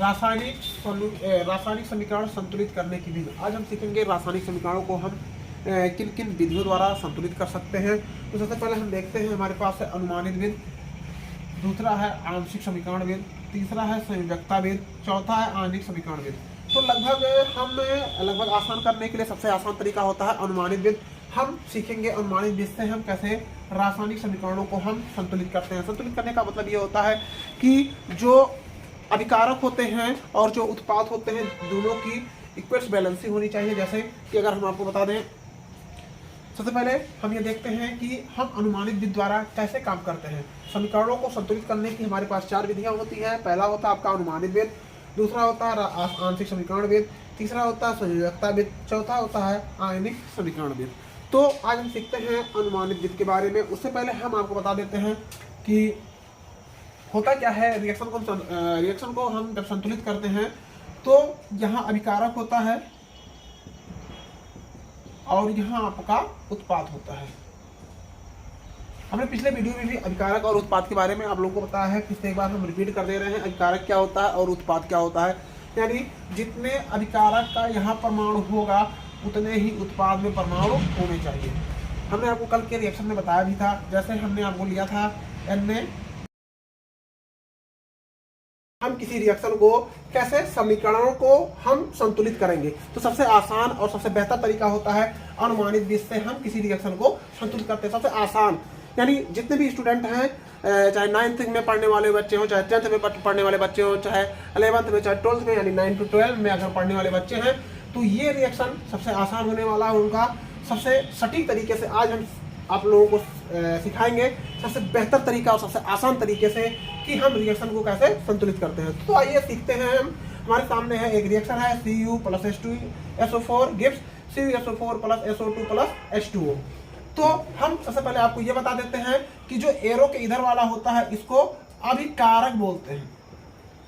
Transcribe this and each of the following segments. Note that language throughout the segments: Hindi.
रासायनिक समीकरण संतुलित करने की विधि। आज हम सीखेंगे रासायनिक समीकरणों को हम किन किन विधियों द्वारा संतुलित कर सकते हैं। तो सबसे पहले हम देखते हैं, हमारे पास है अनुमानित विधि, दूसरा है आंशिक समीकरण विधि, तीसरा है संयोजकता विधि, चौथा है आणविक समीकरण विधि। तो लगभग आसान करने के लिए सबसे आसान तरीका होता है अनुमानित विधि। हम सीखेंगे अनुमानित विधि से हम कैसे रासायनिक समीकरणों को हम संतुलित करते हैं। संतुलित करने का मतलब ये होता है कि जो अभिकारक होते हैं और जो उत्पाद होते हैं दोनों की इक्वल बैलेंसी होनी चाहिए। जैसे कि अगर हम आपको बता दें, सबसे पहले हम ये देखते हैं कि हम अनुमानित विधि द्वारा कैसे काम करते हैं। समीकरणों को संतुलित करने की हमारे पास 4 विधियां होती हैं। पहला होता है आपका अनुमानित विधि, दूसरा होता है आंशिक समीकरण विधि, तीसरा होता है संयोजकता विधि, चौथा होता है आणविक समीकरण विधि। तो आज हम सीखते हैं अनुमानित विधि के बारे में। उससे पहले हम आपको बता देते हैं कि होता क्या है। रिएक्शन को हम जब संतुलित करते हैं तो यहाँ अभिकारक होता है और यहाँ आपका उत्पाद होता है। हमने पिछले वीडियो में भी अभिकारक और उत्पाद के बारे में आप लोगों को बताया है। फिर से एक बार हम रिपीट कर दे रहे हैं, अभिकारक क्या होता है और उत्पाद क्या होता है। यानी जितने अभिकारक का यहाँ परमाणु होगा उतने ही उत्पाद में परमाणु होने चाहिए। हमने आपको कल के रिएक्शन में बताया भी था। जैसे हमने आपको लिया था Na, हम किसी रिएक्शन को कैसे समीकरणों को हम संतुलित करेंगे। तो सबसे आसान और सबसे बेहतर तरीका होता है अनुमानित विधि से हम किसी रिएक्शन को संतुलित करते हैं। सबसे आसान, यानी जितने भी स्टूडेंट हैं, चाहे 9th में पढ़ने वाले बच्चे हो, चाहे 10th में पढ़ने वाले बच्चे हो, चाहे 11th में, चाहे 12th में, यानी 9 to 12 में अगर पढ़ने वाले बच्चे हैं, तो ये रिएक्शन सबसे आसान होने वाला है उनका। सबसे सटीक तरीके से आज हम आप लोगों को सिखाएंगे सबसे बेहतर तरीका और सबसे आसान तरीके से कि हम रिएक्शन को कैसे संतुलित करते हैं। तो आइए सीखते हैं। हम हमारे सामने है एक रिएक्शन है Cu + H2SO4 gives CuSO4 + SO2 + H2O। तो हम सबसे पहले आपको ये बता देते हैं कि जो एरो के इधर वाला होता है इसको अभिकारक बोलते हैं,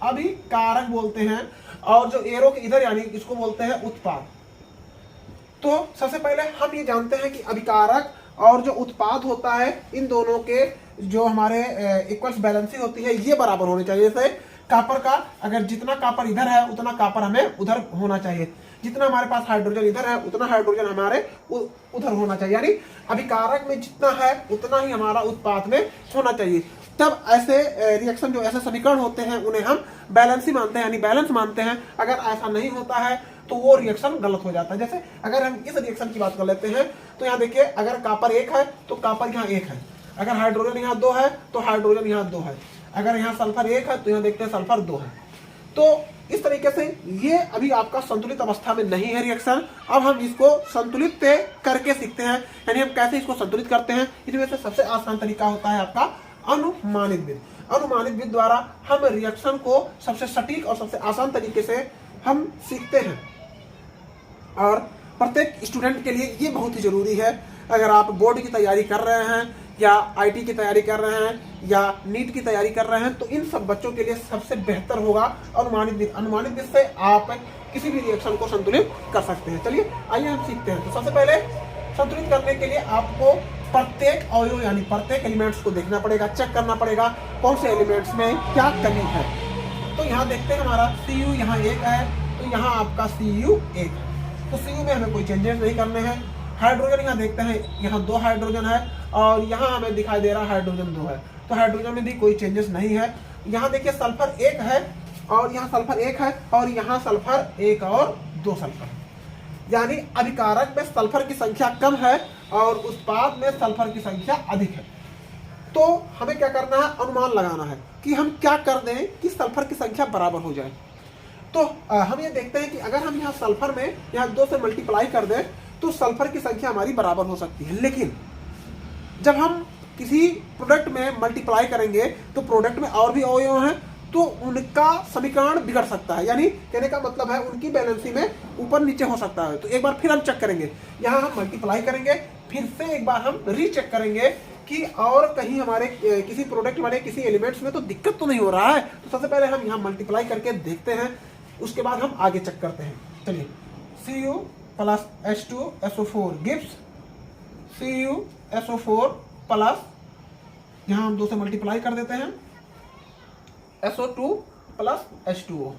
अभिकारक बोलते हैं, और जो एरो के इधर यानी इसको बोलते हैं उत्पाद। तो सबसे पहले हम ये जानते हैं कि अभिकारक और जो उत्पाद होता है इन दोनों के जो हमारे इक्वल्स बैलेंसी होती है ये बराबर होनी चाहिए। जैसे कापर का, अगर जितना कापर इधर है उतना कापर हमें उधर होना चाहिए, जितना हमारे पास हाइड्रोजन इधर है उतना हाइड्रोजन हमारे उधर होना चाहिए। यानी अभिकारक में जितना है उतना ही हमारा उत्पाद में होना चाहिए। तब ऐसे रिएक्शन, जो ऐसे समीकरण होते हैं उन्हें हम बैलेंसी मानते हैं, यानी बैलेंस मानते हैं। अगर ऐसा नहीं होता है तो वो रिएक्शन गलत हो जाता है। जैसे अगर हम इस रिएक्शन की बात कर लेते हैं तो यहाँ देखिए, अगर कापर 1 है तो कापर यहाँ 1 है, अगर हाइड्रोजन यहाँ 2 है तो हाइड्रोजन यहाँ 2 है, अगर यहाँ सल्फर 1 है तो यहाँ देखते हैं सल्फर 2 है। तो इस तरीके से ये अभी आपका संतुलित अवस्था में नहीं है रिएक्शन। अब हम इसको संतुलित करके सीखते हैं, यानी हम कैसे इसको संतुलित करते हैं। इसमें से सबसे आसान तरीका होता है आपका अनुमानित विधि। अनुमानित विधि द्वारा हम रिएक्शन को सबसे सटीक और सबसे आसान तरीके से हम सीखते हैं, और प्रत्येक स्टूडेंट के लिए ये बहुत ही जरूरी है। अगर आप बोर्ड की तैयारी कर रहे हैं या IT की तैयारी कर रहे हैं या नीट की तैयारी कर रहे हैं, तो इन सब बच्चों के लिए सबसे बेहतर होगा अनुमानित विधि। अनुमानित विधि से आप किसी भी रिएक्शन को संतुलित कर सकते हैं। चलिए आइए हम सीखते हैं। तो सबसे पहले संतुलित करने के लिए आपको प्रत्येक अवयव यानी प्रत्येक एलिमेंट्स को देखना पड़ेगा, चेक करना पड़ेगा कौन से एलिमेंट्स में क्या कमी है। तो यहाँ देखते हैं हमारा Cu यहाँ 1 है, तो यहाँ आपका Cu 1, तो Cu में हमें कोई चेंजेस नहीं करने हैं। हाइड्रोजन यहाँ देखते हैं, यहाँ 2 हाइड्रोजन है और यहाँ हमें दिखाई दे रहा है हाइड्रोजन 2 है, तो हाइड्रोजन में भी कोई चेंजेस नहीं है। यहाँ देखिए सल्फर 1 है और यहाँ सल्फर 1 है और यहाँ सल्फर 1 और 2 सल्फर, यानी अभिकारक में सल्फर की संख्या कम है और उत्पाद में सल्फर की संख्या अधिक है। तो हमें क्या करना है, अनुमान लगाना है कि हम क्या कर दें कि सल्फर की संख्या बराबर हो जाए। तो हम ये देखते हैं कि अगर हम यहाँ सल्फर में यहाँ 2 से मल्टीप्लाई कर दें तो सल्फर की संख्या हमारी बराबर हो सकती है। लेकिन जब हम किसी प्रोडक्ट में मल्टीप्लाई करेंगे तो प्रोडक्ट में और भी अवयव हैं, तो उनका समीकरण बिगड़ सकता है। यानी कहने का मतलब है उनकी बैलेंसी में ऊपर नीचे हो सकता है। तो एक बार फिर हम चेक करेंगे, यहाँ हम मल्टीप्लाई करेंगे, फिर से एक बार हम रीचेक करेंगे कि और कहीं हमारे किसी प्रोडक्ट वाले किसी एलिमेंट्स में तो दिक्कत तो नहीं हो रहा है। तो सबसे पहले हम यहाँ मल्टीप्लाई करके देखते हैं, उसके बाद हम आगे चेक करते हैं। चलिए, Cu + H2SO4 gives CuSO4 plus, यहाँ हम 2 से मल्टीप्लाई कर देते हैं, SO2 + H2O।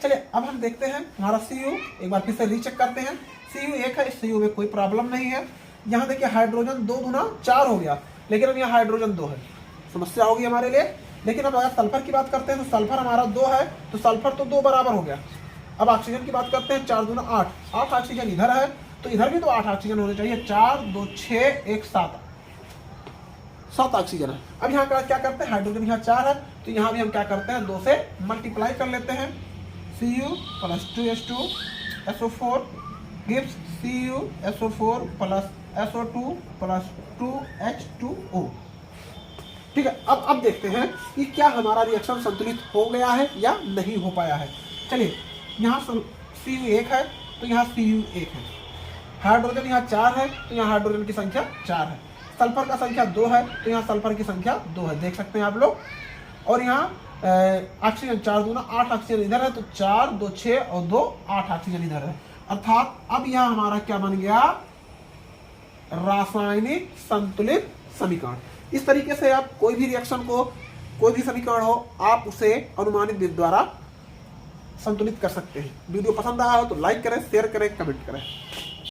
चलिए अब हम देखते हैं हमारा Cu, एक बार फिर से रीचेक करते हैं। Cu 1 है, इस Cu में कोई प्रॉब्लम नहीं है। यहाँ देखिए हाइड्रोजन 2 दूना 4 हो गया, लेकिन अब यहाँ हाइड्रोजन 2 है, समस्या होगी हमारे लिए। लेकिन अब अगर सल्फर की बात करते हैं तो सल्फर हमारा 2 है, तो सल्फर तो 2 बराबर हो गया। अब ऑक्सीजन की बात करते हैं, 4 दूना 8 ऑक्सीजन इधर है, तो इधर भी तो 8 ऑक्सीजन होने चाहिए। 4 2 6 1 7 ऑक्सीजन है। अब यहाँ क्या करते हैं, हाइड्रोजन यहाँ 4 है, तो यहाँ भी हम क्या करते हैं 2 से मल्टीप्लाई कर लेते हैं। Cu plus 2H2 SO4 gives Cu SO4 plus SO2 plus 2H2O। ठीक है, अब देखते हैं कि क्या हमारा रिएक्शन संतुलित हो गया है या नहीं हो पाया है। चलिए, यहाँ Cu 1 है, तो यहाँ Cu 1 है। हाइड्रोजन यहाँ 4 है, तो यहाँ हाइड्रोजन की संख्या 4 है। सल्फर का संख्या 2 है, तो यहाँ सल्फर की संख्या 2 है, देख सकते हैं आप लोग। और यहाँ ऑक्सीजन 4 दूना 8 ऑक्सीजन इधर है, तो 4 2 6 और 2 8 ऑक्सीजन इधर है। अर्थात अब यहाँ हमारा क्या बन गया, रासायनिक संतुलित समीकरण। इस तरीके से आप कोई भी रिएक्शन को, कोई भी समीकरण हो, आप उसे अनुमानित विधि द्वारा संतुलित कर सकते हैं। वीडियो पसंद आया हो तो लाइक करें, शेयर करें, कमेंट करें।